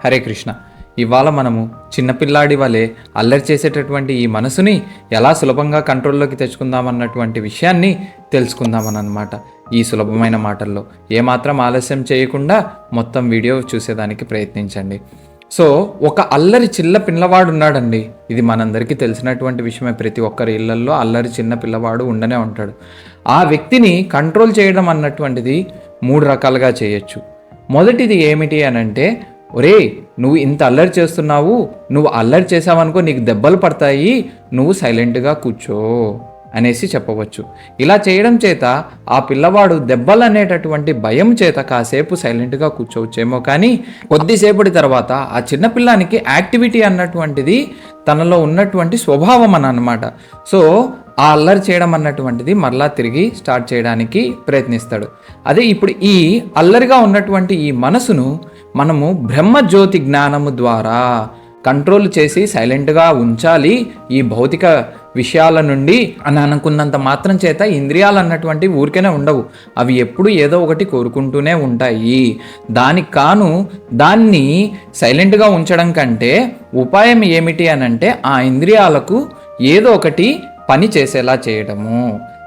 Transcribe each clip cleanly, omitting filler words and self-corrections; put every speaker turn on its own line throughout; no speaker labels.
హరే కృష్ణ. ఇవాళ మనము చిన్నపిల్లాడి వలె అల్లరి చేసేటటువంటి ఈ మనసుని ఎలా సులభంగా కంట్రోల్లోకి తెచ్చుకుందామన్నటువంటి విషయాన్ని తెలుసుకుందామన్నమాట. ఈ సులభమైన మాటల్లో ఏమాత్రం ఆలస్యం చేయకుండా మొత్తం వీడియో చూసేదానికి ప్రయత్నించండి. సో ఒక అల్లరి చిన్న పిల్లవాడు ఉన్నాడండి. ఇది మనందరికీ తెలిసినటువంటి విషయమే. ప్రతి ఒక్కరి ఇళ్లల్లో అల్లరి చిన్న పిల్లవాడు ఉండనే ఉంటాడు. ఆ వ్యక్తిని కంట్రోల్ చేయడం అన్నటువంటిది 3 రకాలుగా చేయొచ్చు. మొదటిది ఏమిటి అనంటే, ఒరే నువ్వు ఇంత అల్లరి చేస్తున్నావు, నువ్వు అల్లరి చేసావనుకో నీకు దెబ్బలు పడతాయి, నువ్వు సైలెంట్గా కూర్చో అనేసి చెప్పవచ్చు. ఇలా చేయడం చేత ఆ పిల్లవాడు దెబ్బలు అనేటటువంటి భయం చేత కాసేపు సైలెంట్గా కూర్చోవచ్చేమో, కానీ కొద్దిసేపటి తర్వాత ఆ చిన్నపిల్లానికి యాక్టివిటీ అన్నటువంటిది తనలో ఉన్నటువంటి స్వభావం అన్నమాట. సో ఆ అల్లరి చేయడం అన్నటువంటిది మరలా తిరిగి స్టార్ట్ చేయడానికి ప్రయత్నిస్తాడు. అదే ఇప్పుడు ఈ అల్లరిగా ఉన్నటువంటి ఈ మనసును మనము బ్రహ్మజ్యోతి జ్ఞానము ద్వారా కంట్రోల్ చేసి సైలెంట్గా ఉంచాలి ఈ భౌతిక విషయాల నుండి అని అనుకున్నంత మాత్రం చేత ఇంద్రియాలు అన్నటువంటి ఊరికేనే ఉండవు. అవి ఎప్పుడు ఏదో ఒకటి కోరుకుంటూనే ఉంటాయి. దానికి కాను దాన్ని సైలెంట్గా ఉంచడం కంటే ఉపాయం ఏమిటి అనంటే, ఆ ఇంద్రియాలకు ఏదో ఒకటి పని చేసేలా చేయడము.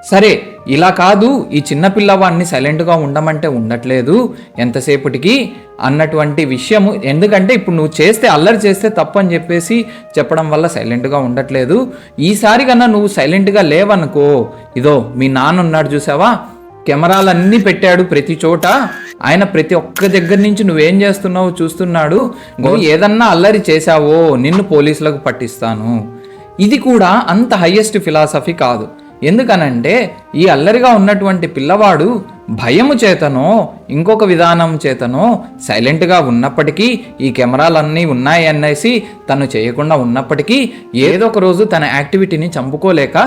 సరే ఇలా కాదు, ఈ చిన్నపిల్లవాడిని సైలెంట్గా ఉండమంటే ఉండట్లేదు ఎంతసేపటికి అన్నటువంటి విషయము. ఎందుకంటే ఇప్పుడు నువ్వు చేస్తే అల్లరి చేస్తే తప్పు అని చెప్పేసి చెప్పడం వల్ల సైలెంట్గా ఉండట్లేదు. ఈసారి కన్నా నువ్వు సైలెంట్గా లేవనుకో, ఇదో మీ నాన్న ఉన్నాడు చూసావా, కెమెరాలన్నీ పెట్టాడు ప్రతి చోట, ఆయన ప్రతి ఒక్క దగ్గర నుంచి నువ్వేం చేస్తున్నావో చూస్తున్నాడు. నువ్వు ఏదన్నా అల్లరి చేశావో నిన్ను పోలీసులకు పట్టిస్తాను. ఇది కూడా అంత హయ్యెస్ట్ ఫిలాసఫీ కాదు. ఎందుకనంటే ఈ అల్లరిగా ఉన్నటువంటి పిల్లవాడు భయము చేతనో ఇంకొక విధానం చేతనో సైలెంట్గా ఉన్నప్పటికీ, ఈ కెమెరాలన్నీ ఉన్నాయి అనేసి తను చేయకుండా ఉన్నప్పటికీ, ఏదో ఒక రోజు తన యాక్టివిటీని చంపుకోలేక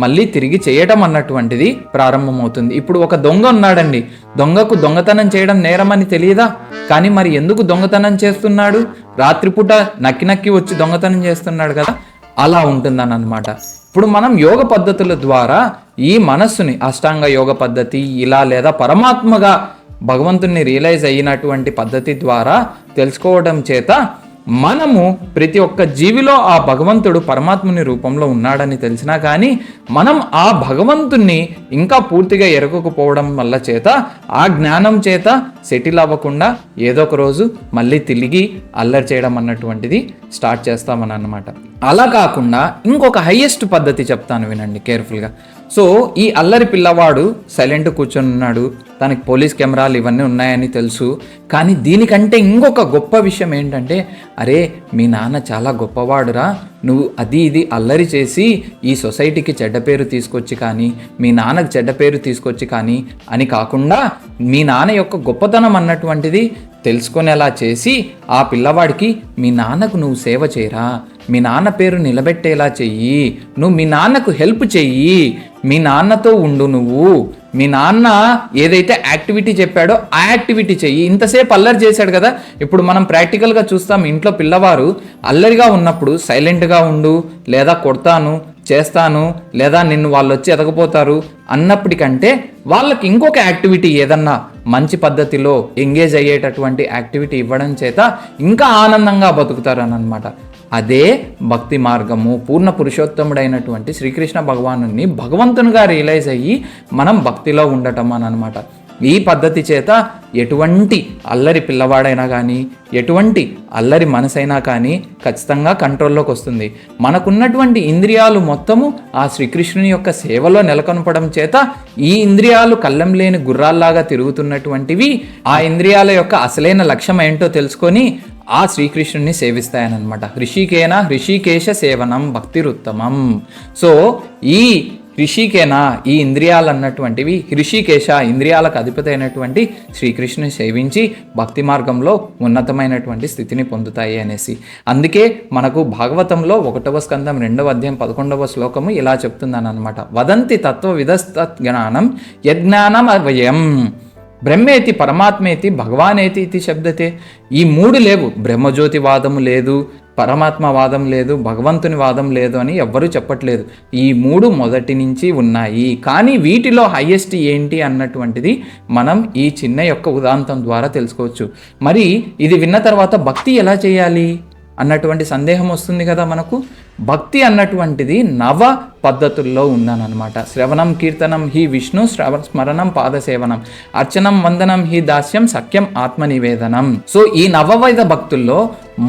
మళ్ళీ తిరిగి చేయటం అన్నటువంటిది ప్రారంభమవుతుంది. ఇప్పుడు ఒక దొంగ ఉన్నాడండి, దొంగకు దొంగతనం చేయడం నేరమని తెలియదా? కానీ మరి ఎందుకు దొంగతనం చేస్తున్నాడు? రాత్రిపూట నక్కి నక్కి వచ్చి దొంగతనం చేస్తున్నాడు కదా, అలా ఉంటుందని అన్నమాట. ఇప్పుడు మనం యోగ పద్ధతుల ద్వారా ఈ మనస్సుని అష్టాంగ యోగ పద్ధతి ఇలా లేదా పరమాత్మగా భగవంతుని రియలైజ్ అయినటువంటి పద్ధతి ద్వారా తెలుసుకోవడం చేత మనము ప్రతి ఒక్క జీవిలో ఆ భగవంతుడు పరమాత్ముని రూపంలో ఉన్నాడని తెలిసినా కానీ మనం ఆ భగవంతుణ్ణి ఇంకా పూర్తిగా ఎరగకపోవడం వల్ల చేత ఆ జ్ఞానం చేత సెటిల్ అవ్వకుండా ఏదో ఒక రోజు మళ్ళీ తిరిగి అల్లరి చేయడం అన్నటువంటిది స్టార్ట్ చేస్తామని అన్నమాట. అలా కాకుండా ఇంకొక హైయెస్ట్ పద్ధతి చెప్తాను, వినండి కేర్ఫుల్గా. సో ఈ అల్లరి పిల్లవాడు సైలెంట్ కూర్చొని ఉన్నాడు, తనకి పోలీస్ కెమెరాలు ఇవన్నీ ఉన్నాయని తెలుసు. కానీ దీనికంటే ఇంకొక గొప్ప విషయం ఏంటంటే, అరే మీ నాన్న చాలా గొప్పవాడురా, నువ్వు అది ఇది అల్లరి చేసి ఈ సొసైటీకి చెడ్డ పేరు తీసుకొచ్చి కానీ, మీ నాన్నకు చెడ్డ పేరు తీసుకొచ్చి కానీ అని కాకుండా, మీ నాన్న యొక్క గొప్పతనం అన్నటువంటిది తెలుసుకునేలా చేసి ఆ పిల్లవాడికి మీ నాన్నకు నువ్వు సేవ చేయరా, మీ నాన్న పేరు నిలబెట్టేలా చెయ్యి, నువ్వు మీ నాన్నకు హెల్ప్ చెయ్యి, మీ నాన్నతో ఉండు, నువ్వు మీ నాన్న ఏదైతే యాక్టివిటీ చెప్పాడో ఆ యాక్టివిటీ చెయ్యి. ఇంతసేపు అల్లరి చేశాడు కదా, ఇప్పుడు మనం ప్రాక్టికల్గా చూస్తాం. ఇంట్లో పిల్లవారు అల్లరిగా ఉన్నప్పుడు సైలెంట్గా ఉండు, లేదా కొడతాను చేస్తాను, లేదా నిన్ను వాళ్ళు వచ్చి ఎదగపోతారు అన్నప్పటికంటే వాళ్ళకి ఇంకొక యాక్టివిటీ ఏదన్నా మంచి పద్ధతిలో ఎంగేజ్ అయ్యేటటువంటి యాక్టివిటీ ఇవ్వడం చేత ఇంకా ఆనందంగా బతుకుతారు అని అనమాట. అదే భక్తి మార్గము. పూర్ణ పురుషోత్తముడైనటువంటి శ్రీకృష్ణ భగవానుని భగవంతునిగా రియలైజ్ అయ్యి మనం భక్తిలో ఉండటం అని అనమాట. ఈ పద్ధతి చేత ఎటువంటి అల్లరి పిల్లవాడైనా కానీ, ఎటువంటి అల్లరి మనసైనా కానీ ఖచ్చితంగా కంట్రోల్లోకి వస్తుంది. మనకున్నటువంటి ఇంద్రియాలు మొత్తము ఆ శ్రీకృష్ణుని యొక్క సేవలో నెలకొనపడం చేత ఈ ఇంద్రియాలు కళ్ళెం లేని గుర్రాల్లాగా తిరుగుతున్నటువంటివి ఆ ఇంద్రియాల యొక్క అసలైన లక్ష్యం ఏంటో తెలుసుకొని ఆ శ్రీకృష్ణుని సేవిస్తాయనమాట. హృషికేశ సేవనం భక్తిరుత్తమం. సో ఈ ఋషికేనా, ఈ ఇంద్రియాలు అన్నటువంటివి హృషికేశ, ఇంద్రియాలకు అధిపతి అయినటువంటి శ్రీకృష్ణుని సేవించి భక్తి మార్గంలో ఉన్నతమైనటువంటి స్థితిని పొందుతాయి అనేసి. అందుకే మనకు భాగవతంలో 1వ స్కందం 2వ అధ్యాయం 11వ శ్లోకము ఇలా చెప్తుందని అనమాట. వదంతి తత్వ విధస్తత్ జ్ఞానం యజ్ఞానం అవయం బ్రహ్మేతి పరమాత్మేతి భగవానేతి ఇది శబ్దతే. ఈ 3 లేవు. బ్రహ్మజ్యోతివాదము లేదు, పరమాత్మ వాదం లేదు, భగవంతుని వాదం లేదు అని ఎవ్వరూ చెప్పట్లేదు. ఈ మూడు మొదటి నుంచి ఉన్నాయి. కానీ వీటిలో హైయెస్ట్ ఏంటి అన్నటువంటిది మనం ఈ చిన్న యొక్క ఉదాంతం ద్వారా తెలుసుకోవచ్చు. మరి ఇది విన్న తర్వాత భక్తి ఎలా చేయాలి అన్నటువంటి సందేహం వస్తుంది కదా మనకు. భక్తి అన్నటువంటిది నవ పద్ధతుల్లో ఉందనమాట. శ్రవణం కీర్తనం హి విష్ణు, స్మరణం పాదసేవనం, అర్చనం వందనం హి దాస్యం, సఖ్యం ఆత్మనివేదనం. సో ఈ నవవైద భక్తుల్లో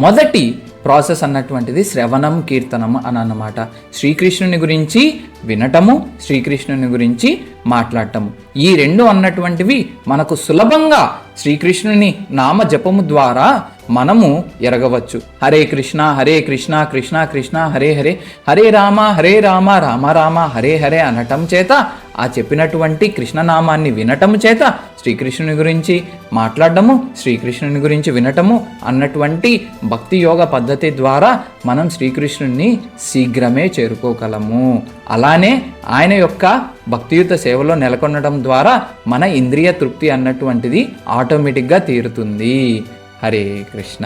మొదటి ప్రాసెస్ అన్నటువంటిది శ్రవణం కీర్తనం అని అన్నమాట. శ్రీకృష్ణుని గురించి వినటము, శ్రీకృష్ణుని గురించి మాట్లాడటము, ఈ రెండు అన్నటువంటివి మనకు సులభంగా శ్రీకృష్ణుని నామ జపము ద్వారా మనము ఎరగవచ్చు. హరే కృష్ణ కృష్ణ కృష్ణ హరే హరే, హరే రామ రామ రామ హరే హరే అనటం చేత, ఆ చెప్పినటువంటి కృష్ణనామాన్ని వినటము చేత శ్రీకృష్ణుని గురించి మాట్లాడటము, శ్రీకృష్ణుని గురించి వినటము అన్నటువంటి భక్తి యోగ పద్ధతి ద్వారా మనం శ్రీకృష్ణుని శీఘ్రమే చేరుకోగలము. అలానే ఆయన యొక్క భక్తియుత సేవలో నెలకొనడం ద్వారా మన ఇంద్రియ తృప్తి అన్నటువంటిది ఆటోమేటిక్గా తీరుతుంది. హరే కృష్ణ.